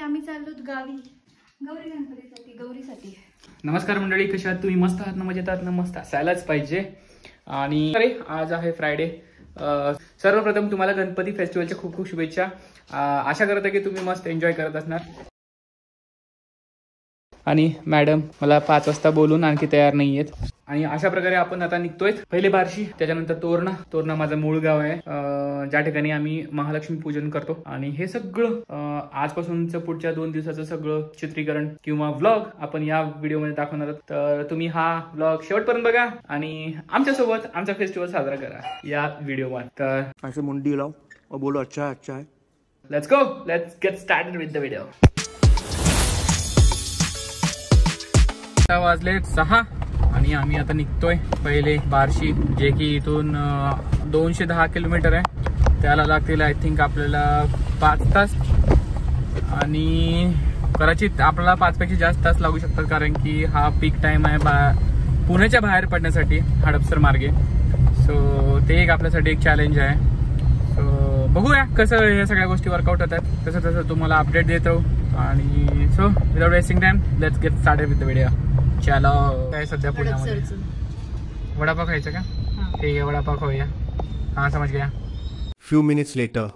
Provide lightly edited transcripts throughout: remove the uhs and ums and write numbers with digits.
आम्ही चाललो गावी गौरी गणपतीसाठी. नमस्कार मंडळी, कशा आहात तुम्ही? मस्त आहात ना? मजेत आहात ना? मस्त असायलाच पाहिजे. आणि अरे आज आहे फ्रायडे. सर्वप्रथम तुम्हाला गणपती फेस्टिवलच्या खूप खूप शुभेच्छा. आशा करत आहे की तुम्ही मस्त एन्जॉय करत असणार. आणि मॅडम मला 5 वाजता बोलून आणखी तयार नाही आहेत. आणि अशा प्रकारे आपण आता निघतोय. पहिले बार्शी, त्याच्यानंतर तोरणा माझं मूळ गाव आहे, ज्या ठिकाणी आम्ही महालक्ष्मी पूजन करतो. आणि हे सगळं आजपासूनचं पुढच्या 2 दिवसाचं सगळं चित्रीकरण किंवा व्लॉग आपण या व्हिडिओमध्ये दाखवणार आहोत. तर तुम्ही हा व्लॉग शेवटपर्यंत बघा आणि आमच्यासोबत आमचा फेस्टिवल साजरा करा या व्हिडिओमध्ये. तर ऐसे मुंडी लाओ और बोलो अच्छा है. Let's go, let's get started with the video. वाजले 6 आणि आम्ही आता निघतोय पहिले बार्शी, जे की इथून 210 किलोमीटर आहे. त्याला लागतील आय थिंक आपल्याला 5 तास. आणि कदाचित आपल्याला 5 पेक्षा जास्त तास लागू शकतात, कारण की हा पीक टाइम आहे पुण्याच्या बाहेर पडण्यासाठी हडपसर मार्गे. सो ते एक आपल्यासाठी एक चॅलेंज आहे. सो बघूया कसं या सगळ्या गोष्टी वर्कआउट होतात. तसं तुम्हाला अपडेट देतो. आणि so without wasting time let's get started with the video. चलो. काय सध्या पुण्यामध्ये वडापाव खायचा का? ठीक आहे, वडापाव खाऊया. हाँ समझ गया. Few minutes letter.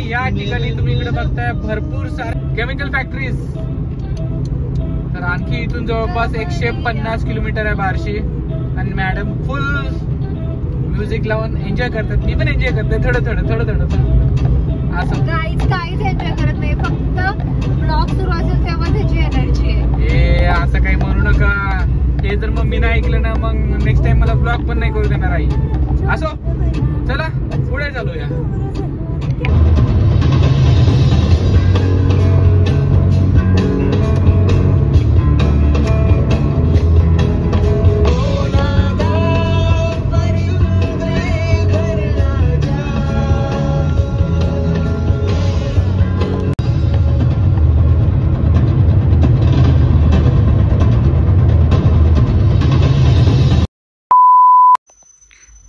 या ठिकाणी तुम्ही इकडे बघताय भरपूर सारे केमिकल फॅक्टरीज. तर आणखी इथून जवळपास 150 किलोमीटर आहे बार्शी. आणि मॅडम फुल म्युझिक लावून एन्जॉय करतात. मी पण एन्जॉय करते थोडं असं. काहीच एन्जॉय करत नाही, फक्त ब्लॉग सुरू असेल तेव्हा त्याची एनर्जी आहे. हे असं काही म्हणू नका. हे जर मग मी नाही ऐकलं ना, मग नेक्स्ट टाइम मला ब्लॉग पण नाही करू देणार आई. असो, चला पुढे चालूया.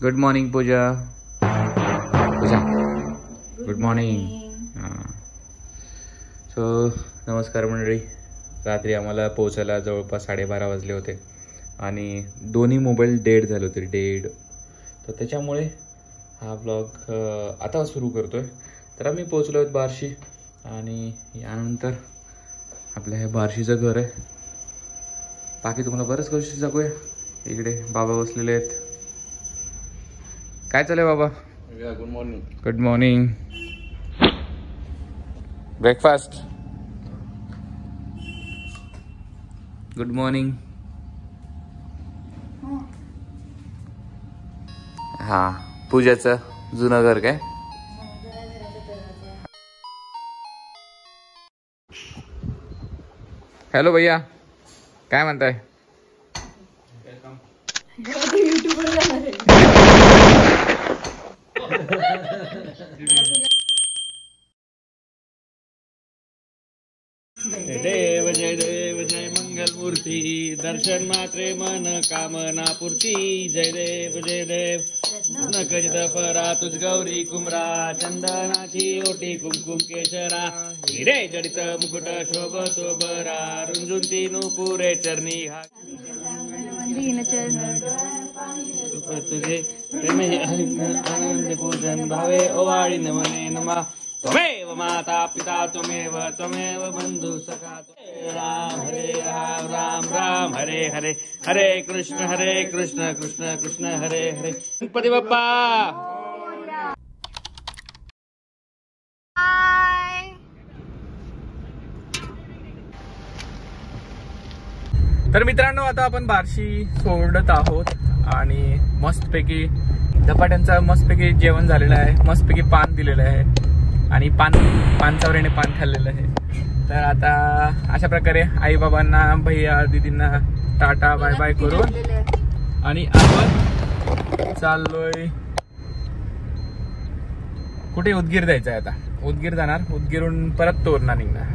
Good morning Pooja. Good morning. So नमस्कार मंडळी. रात्री आम्हाला पोहोचायला जवळपास 12:30 वाजले होते आणि दोन्ही मोबाईल डेड झाले होते, डेड. तर त्याच्यामुळे हा ब्लॉग आता सुरू करतोय. तर आम्ही पोहोचलो आहोत बार्शी. आणि यानंतर आपल्या हे बार्शीचं घर आहे. बाकी तुम्हाला बऱ्याच गोष्टी सांगूया. इकडे बाबा बसलेले आहेत. काय चालू आहे बाबा? Good morning. Good morning. Breakfast. Good morning. हा पूजाचं जुनं घर काय? हॅलो भैया, काय म्हणताय? देव जय देव जय मंगल मूर्ती, दर्शन मात्रे मन कामना पूर्ती. जय देव जय देव न कजित परा तुझ गौरी कुमरा. चंदनाची ओटी कुमकुम केशरा, हिरे जडित मुकुट शोभतो बरा. रुंजुंती नुपुरे चरणी हा तुझे प्रेमे आनंद पूजन भावे ओवाळी नमने नमा. त्वमेव माता पिता त्वमेव बंधु सखा. राम हरे राम राम राम हरे हरे. हरे कृष्ण कृष्ण कृष्ण हरे हरे. गणपती बाप्पा. तर मित्रांनो, आता आपण बार्शी सोडत आहोत आणि मस्तपैकी धपाट्यांचं मस्तपैकी जेवण झालेलं आहे. मस्तपैकी पान दिलेलं आहे आणि पान चावरीने पान खाल्लेलं आहे. तर आता अशा प्रकारे आई बाबांना भैया दीदींना टाटा बाय बाय करून आणि आपण चाललोय कुठे, उदगीर जायचं आहे. आता उदगीर जाणार, उदगीरहून परत तोरणा निघणार.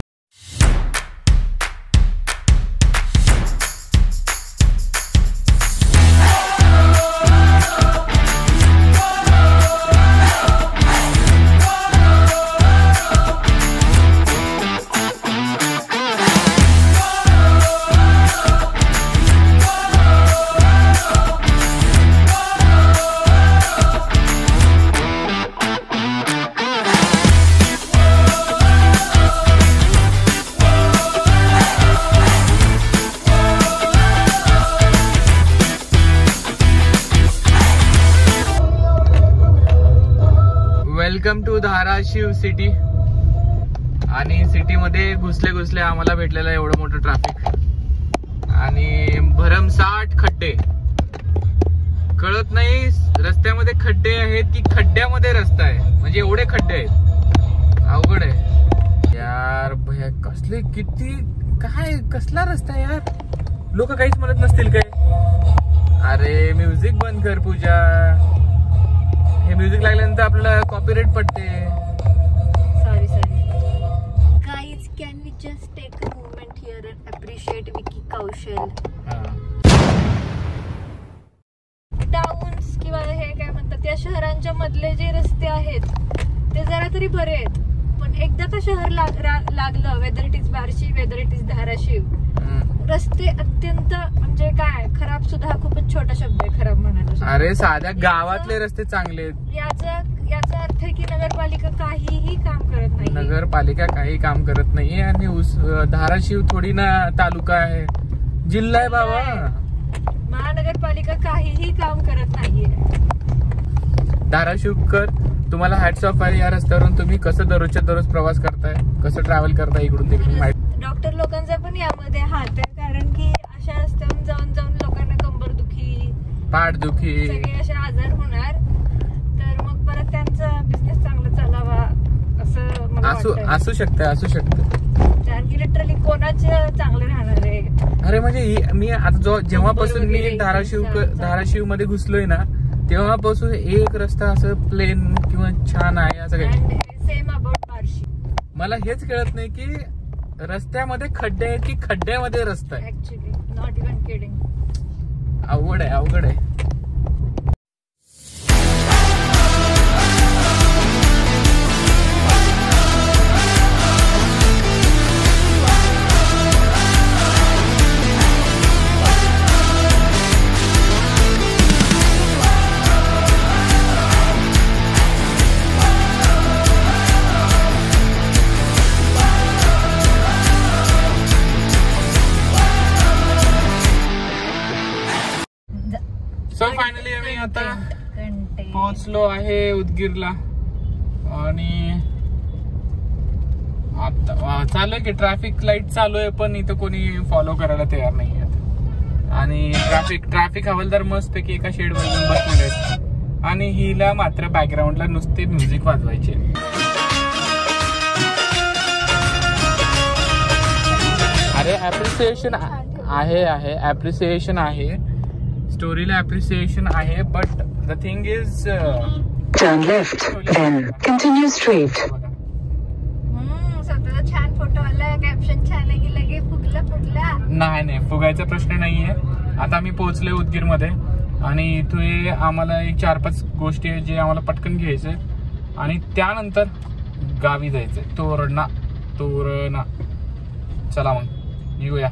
Welcome to Dharashiv city. आणि सिटी मध्ये घुसले आम्हाला भेटलेलं एवढं मोठं ट्रॅफिक आणि भरमसाठ खड्डे. कळत नाही रस्त्यामध्ये खड्डे आहेत की खड्ड्यामध्ये रस्ता आहे. म्हणजे एवढे खड्डे आहेत, अवघड आहे यार. भया कसले किती काय कसला रस्ता आहे यार. लोक काहीच म्हणत नसतील काय. अरे म्युझिक बंद कर पूजा. हे म्युझिक लागल्यानंतर आपल्याला कॉपीराइट पडते. Sorry guys, can we just take a moment here and appreciate Vicky Kaushal. Towns किंवा हे काय म्हणतात या शहरांच्या मधले जे रस्ते आहेत ते जरा तरी बरे आहेत. पण एकदा का शहर लागलं, whether it is Barshi, whether it is Dharashiv, रस्ते अत्यंत म्हणजे काय खराब सुद्धा खूपच छोटा शब्द आहे खराब म्हणायला. अरे साध्या गावातले रस्ते चांगले आहेत. याचा अर्थ आहे की नगरपालिका काहीही काम करत नाही. नगरपालिका काही काम करत नाहीये. आणि धाराशिव थोडी ना तालुका आहे, जिल्हा आहे बाबा. महानगरपालिका काहीही काम करत नाहीये. धाराशिवकर तुम्हाला हॅट्स ऑफ आहे. या रस्त्यावरून तुम्ही कसं दररोजच्या दररोज प्रवास करताय, कसं ट्रॅव्हल करताय इकडून तिकडून माहिती. डॉक्टर लोकांचा पण यामध्ये हात आहे, कारण की अशा रस्त्यावरून जाऊन लोकांना कंबरदुखी, पाठदुखी, सगळे असे आजार होणार. तर मग परत त्यांचा बिझनेस चांगला चालावा असं मला असू शकतं. कारण की लिटरली कोणाचं चांगलं राहणार आहे. अरे म्हणजे मी आता जेव्हापासून मी धाराशिव मध्ये घुसलोय ना, तेव्हापासून एक रस्ता असं प्लेन किंवा छान आहे असं काही. Same about Barshi. मला हेच कळत नाही की रस्त्यामध्ये खड्डे आहेत की खड्ड्यामध्ये रस्ता आहे. Actually not even kidding. अवघड आहे. सो फायनली आम्ही आता पोहोचलो आहे उदगीरला. आणि आता चालू आहे की ट्रॅफिक लाईट चालू आहे, पण इथं कोणी फॉलो करायला तयार नाही आहे. आणि ट्रॅफिक हवालदार मस्त पैकी एका शेड मध्ये बसलेले आहेत. आणि हिला मात्र बॅकग्राऊंडला नुसते म्युझिक वाजवायचे. अरे ऍप्रिसिएशन आहे, स्टोरीला ऍप्रिसिएशन आहे, but the thing is turn left, then continue straight. स्वतःचा छान फोटो आला, कॅप्शन छान आहे की लगे फुगला. नाही फुगायचा प्रश्न नाहीये. आता आम्ही पोहोचलोय उदगीर मध्ये आणि इथे आम्हाला एक 4-5 गोष्टी आहेत जे आम्हाला पटकन घ्यायचे आणि त्यानंतर गावी जायचंय. तोरणा. चला मग निघूया.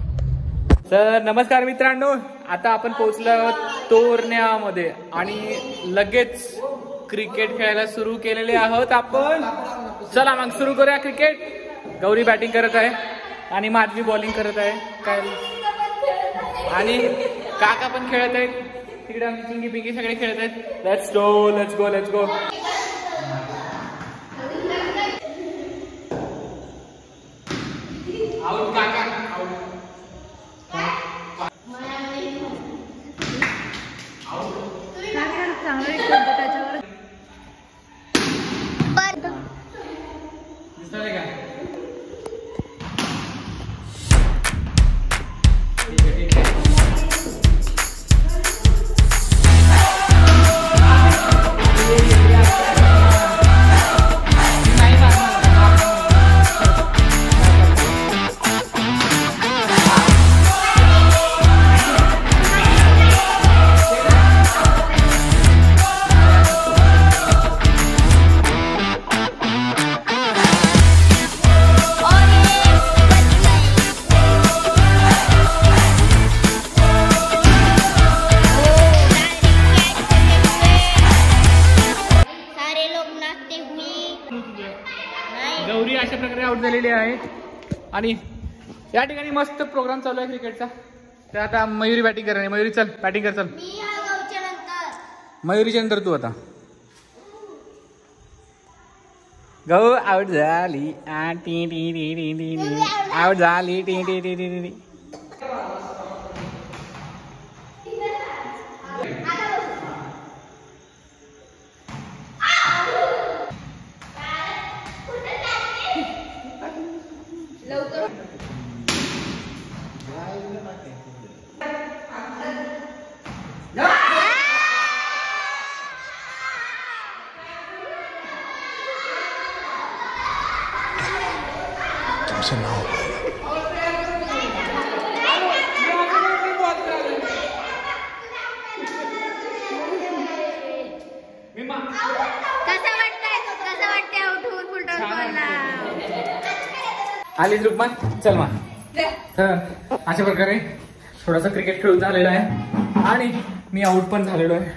तर नमस्कार मित्रांनो, आता आपण पोहोचलो आहोत तोरण्यामध्ये आणि लगेच क्रिकेट खेळायला सुरू केलेले आहोत आपण. चला मग सुरू करूया क्रिकेट. गौरी बॅटिंग करत आहे आणि माधवी बॉलिंग करत आहे काय, आणि काका पण खेळत आहेत तिकडे. आम्ही चिंगी पिंगी सगळे खेळत आहेत. Let's go. आउट काका, आउट. आउट झालेली आहे आणि या ठिकाणी मस्त प्रोग्राम चालू आहे क्रिकेटचा. तर आता मयुरी बॅटिंग करणार आहे. मयुरी चल बॅटिंग कर. चल मयुरीच्या नंतर तू. आता गौ आउट झाली. आउट झाली. आलीच रुक्मा. चल मग. तर अशा प्रकारे थोडासा क्रिकेट खेळून झालेला आहे आणि मी आउट पण झालेलो आहे.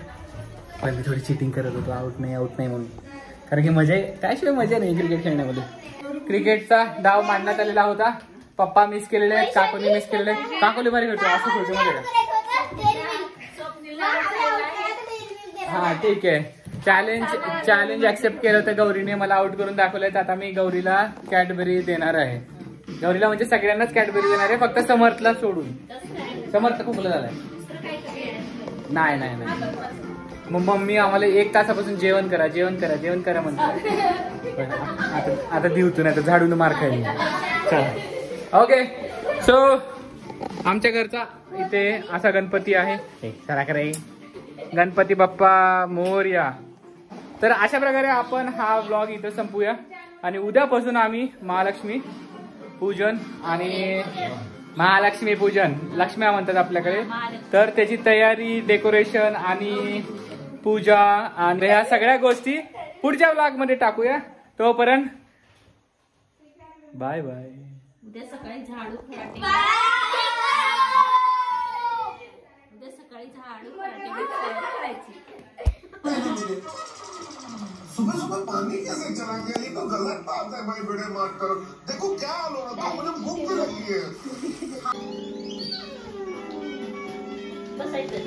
पण मी थोडी चिटिंग करत होतो आउट नाही म्हणून, कारण की मजा आहे. त्याशिवाय मजा नाही क्रिकेट खेळण्यामध्ये. क्रिकेटचा डाव मांडण्यात आलेला होता. पप्पा मिस केलेले आहेत, काकोली मिस केलेले आहेत. काकोली भारी खेळतो असं खेळतो मध्ये. हा ठीक आहे. चॅलेंज ऍक्सेप्ट केलं तर गौरीने मला आउट करून दाखवलंय. तर आता मी गौरीला कॅडबरी देणार आहे. गौरीला म्हणजे सगळ्यांनाच कॅडबरी देणार आहे, फक्त समर्थला सोडून. समर्थ खोकला झालाय. नाही मग मम्मी आम्हाला 1 तासापासून जेवण करा म्हणतो. आता दिवतो नाही तर झाडून मार खाईल. ओके. सो आमच्या घरचा इथे असा गणपती आहे. सरा करे गणपती बाप्पा मोरया. तर अशा प्रकारे आपण हा व्लॉग इथं संपूया आणि उद्यापासून आम्ही महालक्ष्मी पूजन आणि महालक्ष्मी पूजन लक्ष्म्या म्हणतात आपल्याकडे. तर त्याची तयारी, डेकोरेशन आणि पूजा आणि ह्या सगळ्या गोष्टी पुढच्या व्लॉग मध्ये टाकूया. तोपर्यंत बाय बाय. उद्या सकाळी झाडू करायची. सुबह सुबह पानी कैसे चला गया? ये तो गलत बात है भाई. बड़े मार करो. देखो क्या हाल हो रहा था. मुझे भूख भी लगी है. बसायचं.